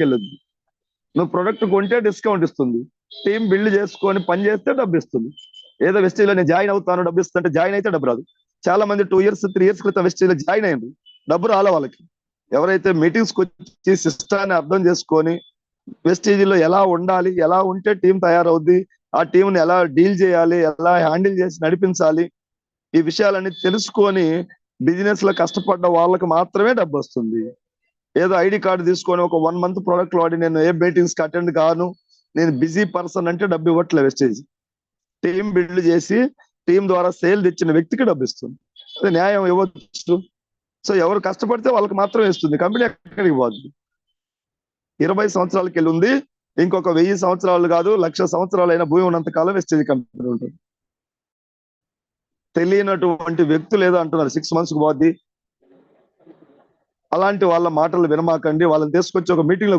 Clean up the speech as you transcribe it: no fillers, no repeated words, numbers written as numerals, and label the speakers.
Speaker 1: వెళ్ళొద్దు. నువ్వు ప్రొడక్ట్ కొంటే డిస్కౌంట్ ఇస్తుంది, టీం బిల్డ్ చేసుకొని పని చేస్తే డబ్బు ఇస్తుంది. ఏదో వెస్టేజ్ లో నేను జాయిన్ అవుతాను డబ్బు ఇస్తుంటే జాయిన్ అయితే డబ్బు రాదు. చాలా మంది 2 years 3 years క్రితం వెస్టేజ్ లో జాయిన్ అయ్యారు, డబ్బు రాలే వాళ్ళకి. ఎవరైతే మీటింగ్స్ వచ్చి సిస్టాన్ని అర్థం చేసుకొని వెస్టేజ్ లో ఎలా ఉండాలి, ఎలా ఉంటే టీం తయారవుద్ది, ఆ టీంని ఎలా డీల్ చేయాలి, ఎలా హ్యాండిల్ చేసి నడిపించాలి, ఈ విషయాలన్నీ తెలుసుకొని బిజినెస్ లో కష్టపడ్డ వాళ్ళకి మాత్రమే డబ్బు వస్తుంది. ఏదో ఐడి కార్డు తీసుకొని ఒక 1 month ప్రోడక్ట్ వాడి నేను ఏ మీటింగ్స్ కి అటెండ్ కాను, నేను బిజీ పర్సన్ అంటే డబ్బు ఇవ్వట్లే వెస్టేజ్. టీం బిల్డ్ చేసి టీం ద్వారా సేల్ తెచ్చిన వ్యక్తికి డబ్బు ఇస్తుంది. అది న్యాయం ఇవ్వచ్చు. సో ఎవరు కష్టపడితే వాళ్ళకి మాత్రమే ఇస్తుంది, కంపెనీ ఎక్కడికి పోద్ది. 20 సంవత్సరాలకి వెళ్ళి ఉంది, ఇంకొక 1000 సంవత్సరాలు కాదు 1,00,000 సంవత్సరాలు అయినా భూమి ఉన్నంత కాలం వెస్టేజ్ కంపెనీ ఉంటుంది. తెలియనటువంటి వ్యక్తులు ఏదో అంటున్నారు 6 months కు పోద్ది, అలాంటి వాళ్ళ మాటలు వినమాకండి. వాళ్ళని తీసుకొచ్చి ఒక మీటింగ్ లో